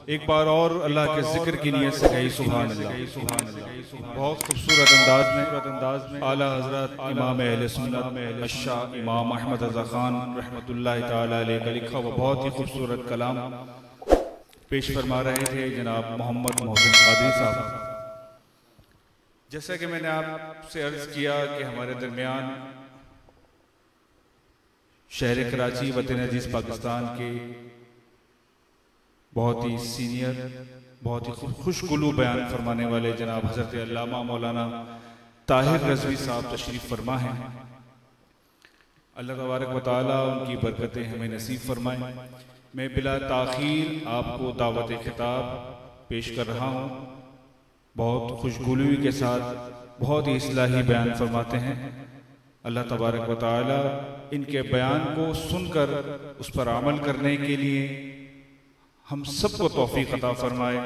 एक बार और अल्लाह के जिक्र की नियत से कही सुभान अल्लाह। बहुत खूबसूरत अंदाज में आला हजरत इमाम अहले सुन्नत अशाह इमाम अहमद रज़ा खान रहमतुल्लाह ताला अलैह का लिखा हुआ बहुत ही खूबसूरत कलाम पेश फरमा रहे थे जनाब मोहम्मद मोहसिन कादरी साहब। जैसा कि मैंने आपसे अर्ज किया कि हमारे दरमियान शहर कराची वतन अजीज पाकिस्तान के बहुत ही सीनियर, बहुत ही खुशगुलू बयान फरमाने वाले जनाब हजरत अल्लामा मौलाना ताहिर रज़वी साहब तशरीफ़ फरमा हैं। अल्लाह तबारक व तआला उनकी बरकतें हमें नसीब फरमाएं। मैं बिला ताख़ीर आपको दावत खिताब पेश कर रहा हूँ। बहुत खुशगुलूई के साथ बहुत ही इस्लाही बयान फरमाते हैं। अल्लाह तबारक व तआला इनके बयान को सुनकर उस पर अमल करने के लिए हम सबको तौफीक अता फरमाए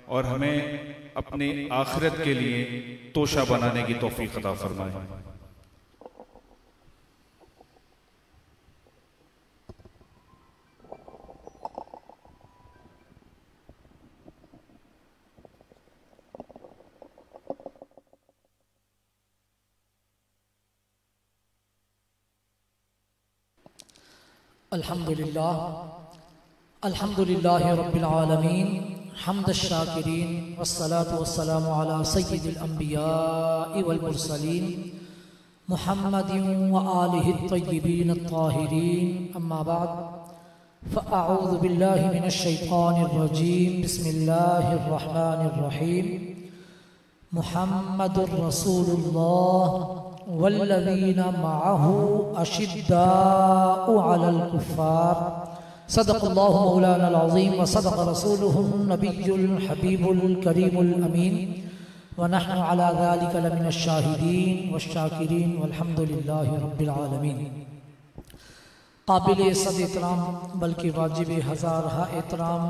और हमें अपने आखिरत के लिए तोशा बनाने की तौफीक अता फरमाए। अल्हम्दुलिल्लाह रब्बिल आलमीन हम्द शाकिरीन वस्सलातु वस्सलामु अला सय्यिदिल अंबिया'i वल मुरसलीन मुहम्मदिन व आलिहि त्तय्यिबीन अत्ताहिरीन अम्मा बाद फ़अऊज़ु बिल्लाहि मिनश शैतानिर रजीम बिस्मिल्लाहिर रहमानिर रहीम मुहम्मदुर रसूलुल्लाह वल्लज़ीना मअहु अशिद्दाउ अलल कुफ़्फ़ार सदक़ल्लाहु मौलाना अज़ीम व सदक़ रसूलुहुन नबियुल हबीबुल करीमुल अमीन व नहनु अला ज़ालिका लमिनश शाहिदीन वश्शाकिरीन वल्हम्दुलिल्लाहि रब्बिल आलमीन। काबिल सद एहतराम बल्कि वाजिब हज़ार एहतराम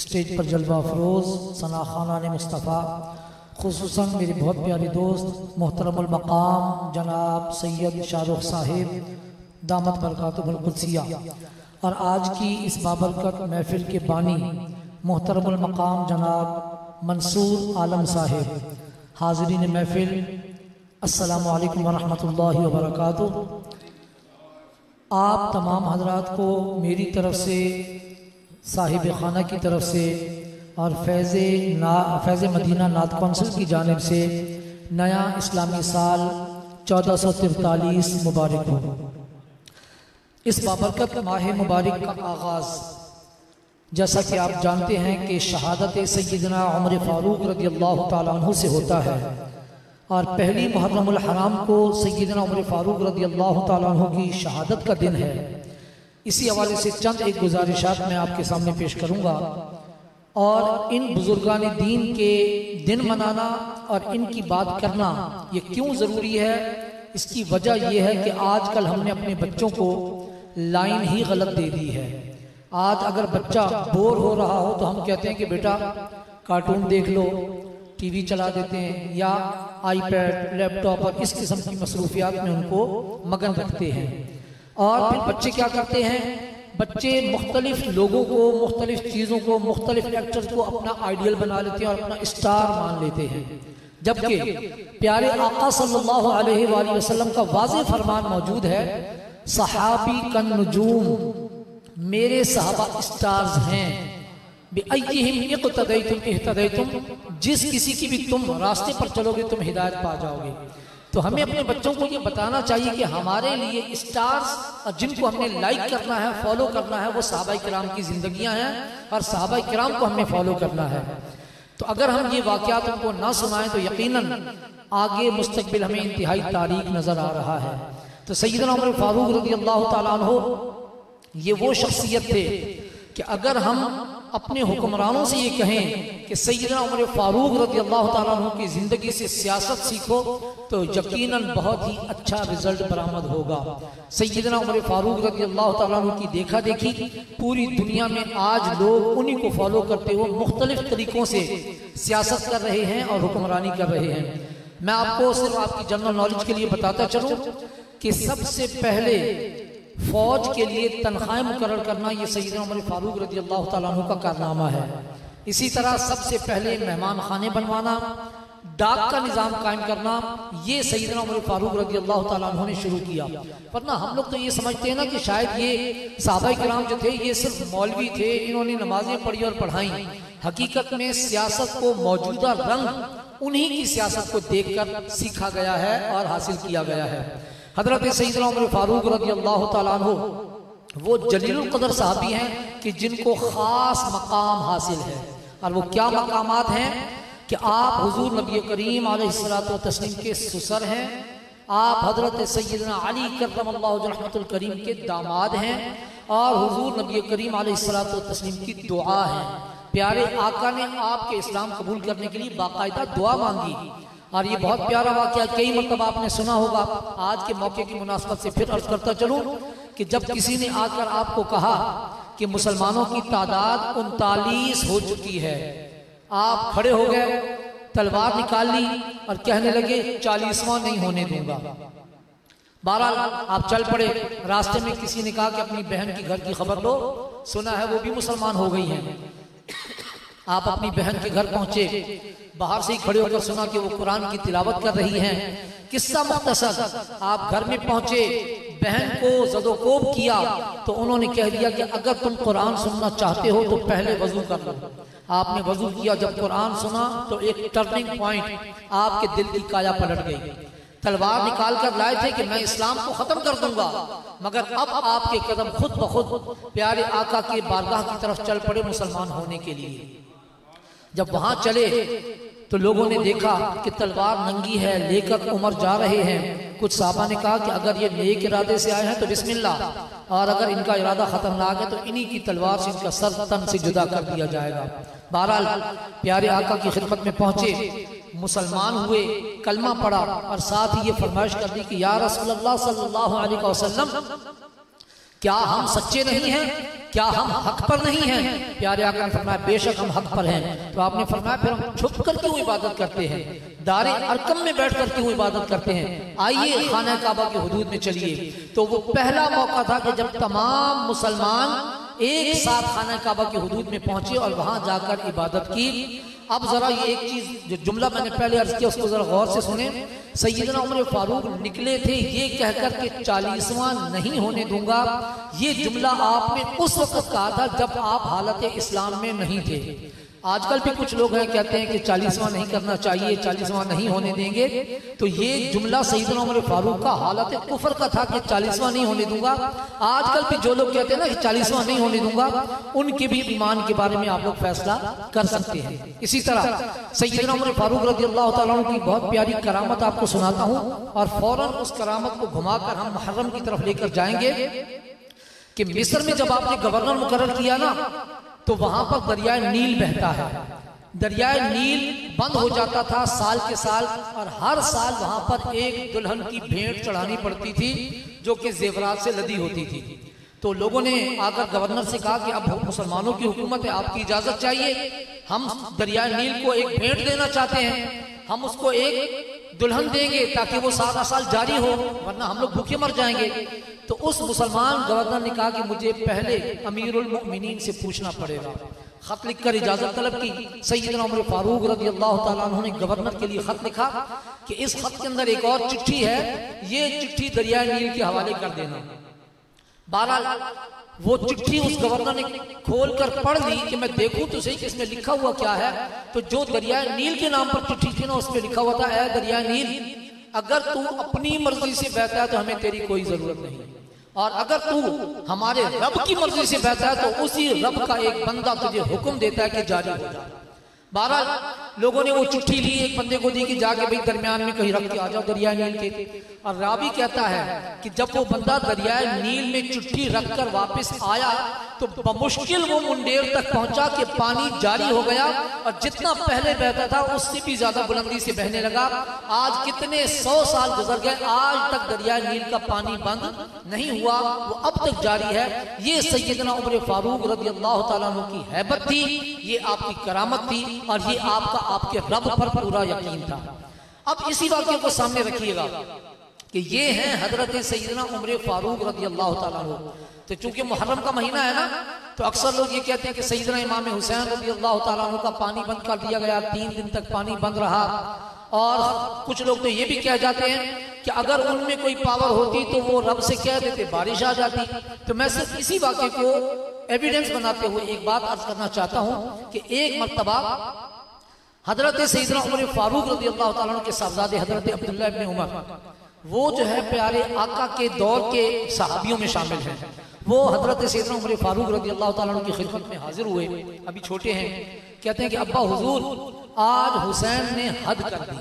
स्टेज पर जलवा अफरोज़ सना खानाने मुस्तफ़ा खुसूसन मेरे बहुत प्यारे दोस्त मोहतरमुल मकाम जनाब सैयद शाहरुख साहिब दामत बरकातुहुल कुद्सिया और आज की इस बाबरकत महफिल के बानी मोहतरमुल मकाम जनाब मंसूर आलम साहिब, हाज़रीन महफिल अस्सलामु अलैकुम व रहमतुल्लाहि व बरकातुहू। आप तमाम हजरात को मेरी तरफ से साहिब खाना की तरफ से और फैज़ मदीना नात कौंसिल की जानिब से नया इस्लामी साल 1443 मुबारक हो। इस बाबरकत माह मुबारक का आगाज़ जैसा कि आप जानते हैं कि शहादत सय्यदना उमर फ़ारूक रज़ियल्लाहु ताला अन्हु से होता है और पहली मुहर्रमुल हराम को सय्यदना उमर फ़ारूक रज़ियल्लाहु ताला अन्हु की शहादत का दिन है। इसी हवाले से चंद एक गुजारिशात मैं आपके सामने पेश करूँगा और इन बुजुर्गान दीन के दिन मनाना और इनकी बात करना ये क्यों ज़रूरी है, इसकी वजह यह है कि आजकल हमने अपने बच्चों को लाइन ही गलत दे दी है। आज अगर बच्चा बोर हो रहा हो तो हम कहते हैं कि बेटा कार्टून देख लो, टीवी चला देते हैं या आईपैड लैपटॉप और इस किस्म की मसरूफियात में उनको मगन रखते हैं। और फिर बच्चे क्या करते हैं, बच्चे मुख्तलिफ लोगों को, मुख्तलिफ चीज़ों को, मुख्तलिफ एक्टर्स को अपना आइडियल बना लेते हैं और अपना स्टार मान लेते हैं, जबकि प्यारे आका सल्लल्लाहु अलैहि वसल्लम का वाज़ेह फरमान मौजूद है, सहाबी कन नुजूम, मेरे सहाबा स्टार्स हैं, बिअय्यिहिम इक़्तदैतुम इह्तदैतुम, जिस किसी की भी तुम रास्ते पर चलोगे तुम हिदायत पा जाओगे। तो हमें अपने बच्चों को ये बताना चाहिए कि हमारे लिए स्टार्स जिनको हमने लाइक करना है, फॉलो करना है, वो सहाबा किराम की जिंदगियां हैं और सहाबा किराम को हमने फॉलो करना है। तो अगर हम ये वाक़यात उनको ना सुनाएं तो यकीनन आगे मुस्तकबिल हमें इंतहाई तारीक नजर आ रहा है। तो सय्यदना उमर फारूक रज़ियल्लाहु ताला अन्हु ये वो शख्सियत थे कि अगर हम अपने हुक्मरानों से ये कहें कि सय्यदना उमर फारूक रज़ियल्लाहु ताला अन्हु की ज़िंदगी से सियासत सीखो तो यकीनन बहुत ही अच्छा रिजल्ट बरामद होगा। सय्यदना उमर फारूक रज़ियल्लाहु ताला अन्हु की देखा देखी पूरी दुनिया में आज लोग उन्हीं को फॉलो करते हुए मुख्तलिफ तरीक़ों से सियासत कर रहे हैं और हुक्मरानी कर रहे हैं। मैं आपको सिर्फ आपकी जनरल नॉलेज के लिए बताता चलूँ कि सबसे पहले फौज के लिए तनख्वाहें मुकर्रर करना ये सय्यदना उमर फारूक रज़ियल्लाहु ताला अन्हु का कारनामा है। इसी तरह सबसे पहले मेहमान खाने बनवाना, डाक का निज़ाम कायम करना, ये सैयदना उमर फारूक रज़ी अल्लाह ताला अन्हु ने शुरू किया। वरना हम लोग तो ये समझते हैं ना कि शायद ये सहाबा किराम जो थे ये सिर्फ मौलवी थे, इन्होंने नमाजें पढ़ी और पढ़ाई। हकीकत में सियासत को मौजूदा रंग उन्हीं की सियासत को देखकर सीखा गया है और हासिल किया गया है। हजरत सैयदना उमर फारूक रज़ी अल्लाह ताला अन्हु वो जलीलुल क़द्र सहाबी हैं कि जिनको खास मकाम हासिल है। और वो क्या मकामात हैं कि आप हुजूर नबी करीम अलैहिस्सलातु तस्लीम के ससुर हैं, आप हजरत सैयदना अली कर्रमल्लाहु वजहहु रहमतुल करीम के दामाद हैं और हुजूर नबी करीम अलैहिस्सलातु तस्लीम की दुआ है। प्यारे आका ने आपके इस्लाम कबूल करने के लिए बाकायदा दुआ मांगी। और ये बहुत प्यारा वाक़या, कई मरतबा आपने सुना होगा। आज के मौके की मुनासबत से फिर अर्ज करता चलूं कि जब किसी ने आकर आपको कहा कि मुसलमानों की तादाद 39 हो चुकी है, आप खड़े हो गए, तलवार निकाल ली और कहने लगे 40वां नहीं होने दूंगा। बहरहाल आप चल पड़े। रास्ते में किसी ने कहा कि अपनी बहन की घर की खबर लो, सुना है वो भी मुसलमान हो गई हैं। आप अपनी बहन के घर पहुंचे, बाहर से ही खड़े होकर सुना कि वो कुरान की तिलावत कर रही हैं। किस्सा मुख्तसर, आप घर में पहुंचे, बहन को ज़दोकोब किया तो उन्होंने कह दिया कि अगर तुम कुरान सुनना चाहते हो तो पहले वजू कर लो। आपने वजू किया, जब कुरान सुना तो एक टर्निंग पॉइंट, आपके दिल की काया पलट गई। तलवार निकाल कर लाए थे कि मैं इस्लाम को खत्म कर दूंगा, मगर अब आपके कदम खुद ब खुद प्यारे आका के बारगाह की तरफ चल पड़े मुसलमान होने के लिए। जब वहां चले तो लोगों ने देखा कि तलवार नंगी है, लेकर उमर जा रहे हैं। कुछ साहबा ने कहा कि अगर ये नेक इरादे से आए हैं तो बिस्मिल्लाह, और अगर इनका इरादा खतरनाक है तो इन्हीं की तलवार से इनका सर तन से जुदा कर दिया जाएगा। बहरहाल प्यारे आका की खिदमत में पहुंचे, मुसलमान हुए, कलमा पढ़ा और साथ ही ये फरमाइश कर दी कि या रसूलल्लाह सल्लल्लाहु अलैहि वसल्लम, क्या हम सच्चे नहीं हैं? क्या हम हक पर नहीं हैं? प्यारे आका ने फरमाया बेशक हम हक पर हैं। तो आपने फरमाया फिर हम छुप कर क्यों इबादत करते हैं, दारे अरकम में बैठ कर क्यों इबादत करते हैं? आइए खाना काबा के हुदूद में चलिए। तो वो पहला मौका था कि जब तमाम मुसलमान एक साथ खाना काबा के हुदूद में पहुंचे और वहां जाकर इबादत की। अब जरा ये एक चीज, जो जुमला मैंने पहले अर्ज किया उसको जरा गौर से सुने। सैयदना उमर फारूक निकले थे ये कहकर के 40वां नहीं होने दूंगा। ये जुमला आपने उस वक्त कहा था जब आप हालत इस्लाम में नहीं थे। आजकल भी कुछ लोग हैं कहते हैं कि 40वां नहीं करना चाहिए, 40वां नहीं होने देंगे। तो ये जुमला सैयदना उमर फारूक का हालत कुफर का था कि 40वां नहीं होने दूंगा। आजकल भी जो लोग कहते हैं ना कि 40वां नहीं होने दूंगा, उनके भी ईमान के बारे में आप लोग फैसला कर सकते हैं। इसी तरह सैयदना उमर फारूक रज़ी अल्लाह ताला अन्हु की बहुत प्यारी करामत आपको सुनाता हूँ और फौरन उस करामत को घुमाकर हम मुहर्रम की तरफ लेकर जाएंगे कि मिस्र में जब आपने गवर्नर मुकर्रर किया ना तो वहां पर दरियाए नील बहता है। दरियाए नील बंद हो जाता था साल के साल, और हर साल वहां पर एक दुल्हन की भेंट चढ़ानी पड़ती थी जो कि जेवरात से लदी होती थी। तो लोगों ने आकर गवर्नर से कहा कि अब मुसलमानों की हुकूमत है, आपकी इजाजत चाहिए, हम दरियाए नील को एक भेंट देना चाहते हैं, हम उसको एक दुल्हन देंगे ताकि वो सारा साल जारी हो, वरना हम लोग भूखे मर जाएंगे। तो उस मुसलमान गवर्नर ने कहा कि मुझे पहले अमीरुल मोमिनीन से पूछना पड़ेगा। खत लिखकर इजाजत तलब की। सैयदना उमर फारूक रज़ी अल्लाह ताला अन्हु ने गवर्नर के लिए खत लिखा कि इस खत के अंदर एक और चिट्ठी है, ये चिट्ठी दरियाए नील के हवाले कर देना। बहरहाल वो चिट्ठी उस गवर्नर ने खोल कर पढ़ ली कि मैं देखूं तो सही कि इसमें लिखा हुआ क्या है। तो जो दरियाए नील के नाम पर चिट्ठी थी ना, उसमें लिखा हुआ था, ऐ दरियाए नील, अगर तू अपनी मर्जी से बहता है तो हमें तेरी कोई जरूरत नहीं, और अगर तू हमारे रब की मर्जी से बहता है तो उसी रब का एक बंदा तुझे हुक्म देता है कि जारी हो जा। बहरहाल लोगों ने वो चिट्ठी ली, एक बंदे को दी कि जाके भाई दरमियान में कहीं रख के आ जाओ दरियाए नील के। और रावी कहता है कि जब वो बंदा दरियाए नील में चिट्ठी रखकर वापस आया तो बमुश्किल वो मुंडेर तक पहुंचा कि पानी जारी हो गया, और जितना पहले बहता था उससे भी ज्यादा बुलंदी से बहने लगा। आज कितने 100 साल गुजर गए, आज तक दरियाए नील का पानी बंद नहीं हुआ, वो अब तक जारी है। ये सैयदना उमर फारूक रज़ी अल्लाह ताला अन्हु की हैबत थी, ये आपकी करामत थी, और ये आपका आपके रब पर पूरा यकीन था। अब इसी वाक़े को सामने रखिएगा कि ये हैं हजरत सैयदना उमर फारूक रज़ी अल्लाह ताला अन्हु। तो चूंकि मुहर्रम का महीना है ना, तो अक्सर लोग ये कहते हैं कि सैयदना इमाम हुसैन रज़ी अल्लाह ताला अन्हु का पानी बंद कर दिया गया, 3 दिन तक पानी बंद रहा। और कुछ लोग तो ये भी कह जाते हैं कि अगर उनमें कोई पावर होती तो वो रब से कह देते बारिश आ जाती। तो मैं सिर्फ इसी वाक़े को एविडेंस बनाते हुए एक बात अर्ज करना चाहता हूँ कि एक मर्तबा हजरत सैयदना उमर फारूक रज़ी अल्लाह ताला अन्हु के साहबजादे हजरत अब्दुल्लाह इब्न उमर, वो जो है प्यारे आका के दौर के सहाबियों में शामिल हैं। वो हजरत सैयदना उमर फारूक रज़ी अल्लाह ताला अन्हु की खिदमत में हाजिर हुए, अभी छोटे हैं। कहते हैं कि अब्बा हुजूर आज हुसैन ने हद कर दी।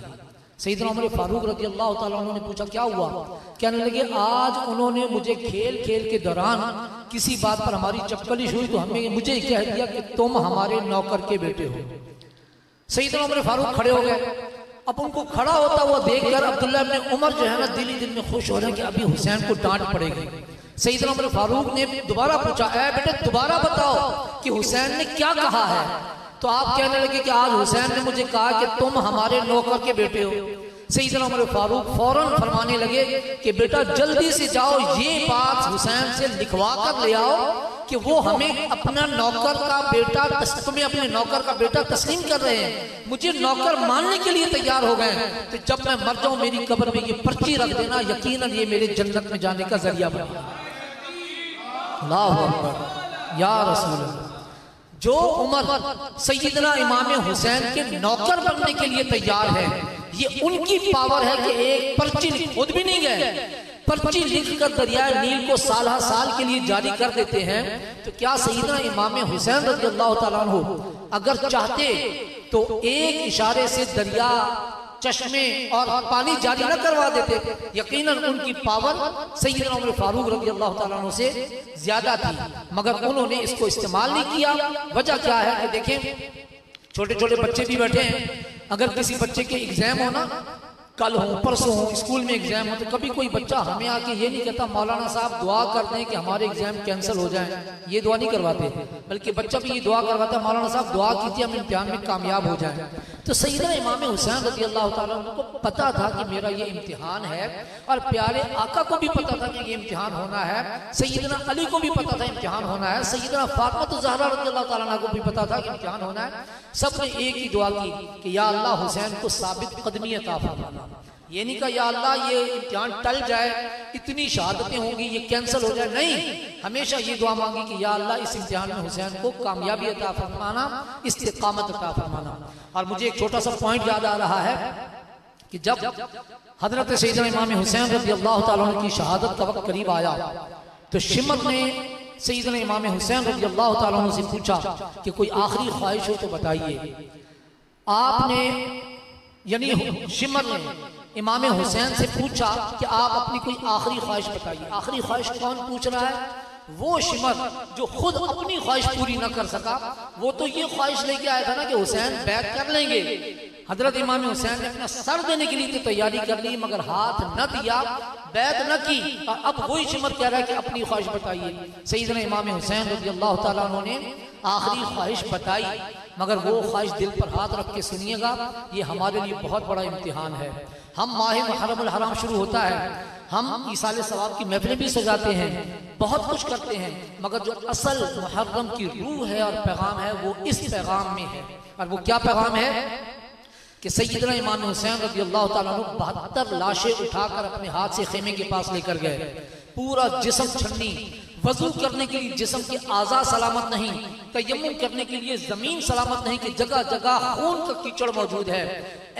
सैयदना उमर फारूक रज़ी अल्लाह ताला अन्हु ने पूछा क्या हुआ? कहने लगे आज उन्होंने मुझे खेल खेल के दौरान किसी बात पर हमारी चपकलिश हुई तो हमें मुझे कह दिया कि तुम हमारे नौकर के बेटे हो। सैयदना उमर फारूक खड़े हो गए। अब उनको खड़ा होता हुआ देखकर अब्दुल्लाह इब्न उमर जो है ना दिल ही दिल में खुश हो रहे हैं कि अभी हुसैन को डांट पड़ेगी। सैयदना उमर फारूक ने दोबारा पूछा, ऐ बेटे दोबारा बताओ कि हुसैन ने क्या कहा है? तो आप कहने लगे कि आज हुसैन ने मुझे कहा कि तुम हमारे नौकर के बेटे हो। सैयदना उमर फारूक फौरन फरमाने लगे कि बेटा जल्दी से जाओ ये बात हुसैन से लिखवा कर ले आओ कि वो हमें अपना नौकर का बेटा, तुम्हें अपने नौकर का बेटा तस्लीम कर रहे हैं, मुझे नौकर मानने के लिए तैयार हो गए। तो जब मैं मर जाऊं मेरी कब्र में ये पर्ची रख देना, यकीनन ये मेरे जन्नत में जाने का जरिया बनेगा। अल्लाहु अकबर या रसूल अल्लाह। जो उमर सैयदना इमाम हुसैन के नौकर बनने के लिए तैयार है, ये उनकी पावर है कि एक पर्ची खुद भी नहीं गए, पर्ची लिखकर दरियाए नील को साल के लिए जारी कर देते हैं। तो क्या सैयदना इमाम हुसैन रज़ी अल्लाह ताला अन्हु अगर चाहते तो एक इशारे से दरिया, चश्मे और पानी जारी न करवा देते? यकीनन उनकी पावर सैयदना उमर फारूक रज़ी अल्लाह ताला अन्हु से ज्यादा थी, मगर उन्होंने इसको इस्तेमाल नहीं किया। वजह क्या है कि देखें छोटे छोटे बच्चे भी बैठे हैं, अगर किसी बच्चे के एग्जाम हो ना, कल हो परसों हो स्कूल में एग्जाम हो, तो कभी कोई बच्चा हमें आके ये नहीं कहता मौलाना साहब दुआ कर दें कि हमारे एग्जाम कैंसिल हो जाए। ये दुआ नहीं करवाते, बल्कि बच्चा भी ये दुआ करवाता है मौलाना साहब दुआ कीजिए हम इम्तिहान में कामयाब हो जाए। तो सैयदना इमाम हुसैन रज़ी अल्लाह ताला अन्हु को पता था कि मेरा ये इम्तिहान है, और प्यारे आका को भी पता था कि ये इम्तिहान होना है, सैयदना अली को भी पता था इम्तिहान होना है, सैयदना फातिमा ज़हरा रज़ी अल्लाह ताला अन्हा को भी पता था कि इम्तिहान होना है। सबने एक ही दुआ की कि या अल्लाह हुसैन को साबित कदमी अता फरमा। ये नहीं कहा या अल्लाह ये इम्तिहान टल जाए, इतनी शहादतें होंगी ये कैंसिल हो जाए, नहीं, हमेशा ये दुआ मांगी कि या अल्लाह इस इम्तिहान में हुसैन को कामयाबी अता फरमाना, इस्तिकामत अता फरमाना। और मुझे एक छोटा सा पॉइंट याद आ रहा है कि जब हजरत सैयदना इमाम हुसैन रज़ी अल्लाह ताला अन्हु की शहादत का वक्त करीब आया, तो शिमर ने सैयदना इमाम हुसैन रज़ी अल्लाह ताला अन्हु से पूछा कि कोई आखिरी ख्वाहिश हो तो बताइए। आपने यानी शिमर ने इमाम हुसैन से पूछा कि आप अपनी कोई आखिरी ख्वाहिश बताइए। आखिरी ख्वाहिश कौन पूछ रहा है? वो शिमर जो खुद अपनी ख्वाहिश पूरी ना कर सका, वो तो ये ख्वाहिश लेके आया था ना कि हुसैन बैत कर लेंगे। हजरत इमाम हुसैन ने अपना सर देने के लिए तो तैयारी कर ली, मगर हाथ न दिया, बैत न की। और अब वही शिमर कह रहा है कि अपनी ख्वाहिश बताइए। सैयदना इमाम हुसैन रज़ी अल्लाह ताला अन्हु ने आखिरी ख्वाहिश बताई, मगर वो ख्वाहिश दिल पर हाथ रख के सुनिएगा, ये हमारे लिए बहुत बड़ा इम्तिहान है। हम माह मुहर्रम हराम शुरू होता है, हम ईसाले सवाब की महफिलें भी सजाते हैं, बहुत कुछ करते हैं, मगर जो असल मुहर्रम की रूह है और पैगाम है वो इस पैगाम में है। और वो क्या पैगाम है कि सैयदना इमाम हुसैन रज़ी अल्लाह ताला अन्हु 72 लाशें उठाकर अपने हाथ से खेमे के पास लेकर गए। पूरा जिस्म छन्नी, वजू करने के लिए जिस्म के आज़ा सलामत नहीं, तयम्मुम करने के लिए जमीन सलामत नहीं, कि जगह जगह खून का कीचड़ मौजूद है।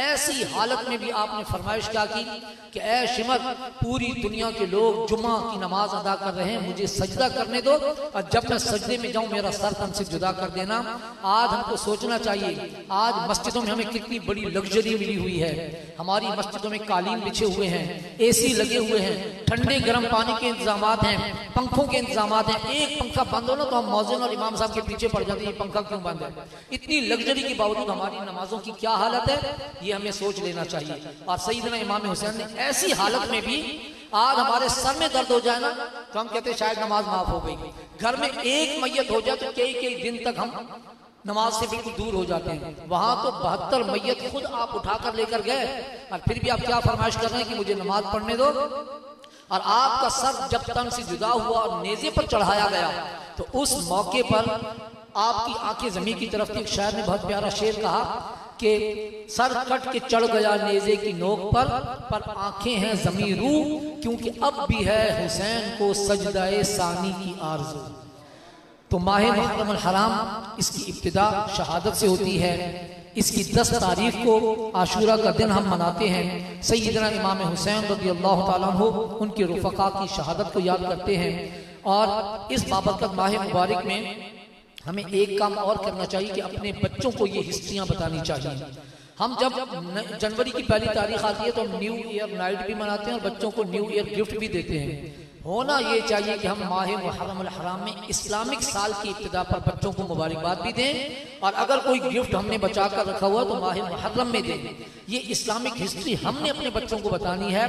ऐसी हालत में भी आपने फरमाइश क्या की कि ऐ शिमर, पूरी दुनिया के लोग जुम्मा की नमाज अदा कर रहे हैं, मुझे सजदा करने दो, और जब मैं सजदे में जाऊं मेरा सर तन से जुदा कर देना। आज हमको सोचना चाहिए, आज मस्जिदों में हमें कितनी बड़ी लग्जरी मिली हुई है। हमारी मस्जिदों में कालीन बिछे हुए हैं, AC लगे हुए हैं, ठंडे गर्म पानी के इंतजाम हैं, पंखों के इंतजाम हैं। एक पंखा बंद हो ना तो हम मौज़िन और इमाम साहब के पीछे पड़ जाते हैं, ये पंखा क्यों बंद है? इतनी लग्जरी के बावजूद हमारी नमाजों की क्या हालत है, ये हमें सोच लेना चाहिए। और सैयदना इमाम हुसैन ने ऐसी हालत में भी, आज हमारे सर में दर्द हो जाए ना तो हम कहते हैं शायद नमाज माफ हो गई। घर में एक मैयत हो जाए तो कई दिन तक हम नमाज से बिल्कुल दूर हो जाते हैं। वहां तो 72 मैयत खुद आप उठाकर लेकर गए और फिर भी आप क्या फरमाइश कर रहे हैं कि मुझे नमाज पढ़ने दो। और आपका सर जब तन से जुदा हुआ और नेज़े पर चढ़ाया गया तो उस मौके पर आपकी आंखें जमीन की तरफ थी। एक शायर ने बहुत प्यारा शेर कहा कि सर कट के चढ़ गया नेज़े की नोक पर आंखें हैं ज़मीं रू, क्योंकि अब भी है हुसैन को सजदाए सानी की आरज़ू। तो माह मुहर्रम हराम इसकी इब्तिदा शहादत से होती है। इसकी 10 तारीख को आशूरा का दिन हम मनाते हैं। सैयदना इमाम हुसैन रज़ियल्लाहु ताला अन्हु उनके रुफ़क़ा की शहादत को याद करते हैं। और इस बाबरकत माह मुबारक में हमें एक काम और करना चाहिए कि अपने बच्चों को ये हिस्ट्रियाँ बतानी चाहिए। हम जब जनवरी की पहली तारीख आती है तो हम न्यू ईयर नाइट भी मनाते हैं और बच्चों को न्यू ईयर गिफ्ट भी देते हैं। होना ये चाहिए कि हम माह मुहर्रम हराम में इस्लामिक साल की इब्तिदा पर बच्चों को मुबारकबाद भी दें और अगर कोई गिफ्ट हमने बचा कर रखा हुआ तो माह मुहर्रम में दें। ये इस्लामिक हिस्ट्री हमने अपने बच्चों को बतानी है,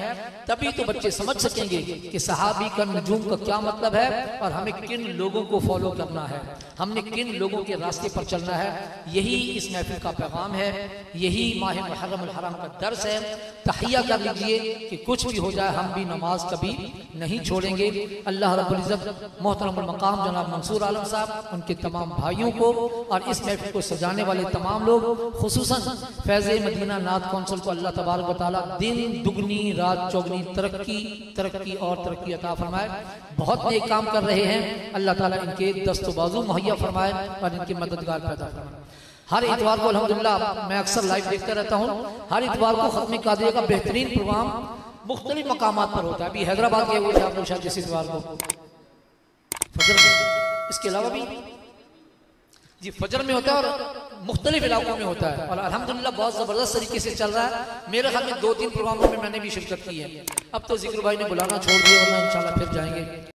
तभी तो बच्चे समझ सकेंगे कि सहाबी का नजूम का क्या मतलब है और हमें किन लोगों को फॉलो करना है, हमने किन लोगों के रास्ते पर चलना है। यही इस महफिल का पैगाम है, यही माह मुहर्रम हराम का दर्स है। तहिया कर लीजिए कि कुछ भी हो जाए हम भी नमाज कभी नहीं छोड़ेंगे। अल्लाह रब्बुल इज्जत मोहतरम मकाम जनाब मंसूर आलम साहब, उनके तमाम भाइयों को और इस महफिल को सजाने वाले तमाम लोग, खुसूसन फैज़े मदीना नात कौंसिल को अल्लाह तबारक व तआला दिन दुगनी रात चौगनी तरक्की और तरक्की अता फरमाए। बहुत नेक काम कर रहे हैं, अल्लाह ताला इनके दस्तो बाजू मुहैया फरमाए और इनके मददगार पैदा फरमाए। हर इतवार को अल्हम्दुलिल्लाह मैं अक्सर लाइव देखता रहता हूँ। हर इतवार को खत्म कादरिया का बेहतरीन प्रोग्राम मुख्तलिफ मकामात पर होता है। अभी हैदराबाद गए हुए थे आप लोग शायद जिस इतवार को फजर में, इसके अलावा भी जी फजर में होता है और मुख्तलिफ इलाकों में होता है और अल्हम्दुलिल्लाह बहुत ज़बरदस्त तरीके से चल रहा है। मेरे ख्याल में 2-3 प्रोग्रामों में मैंने भी शिरकत की है। अब तो जिक्र भाई ने बुलाना छोड़ दिया, वरना इंशाल्लाह फिर जाएंगे।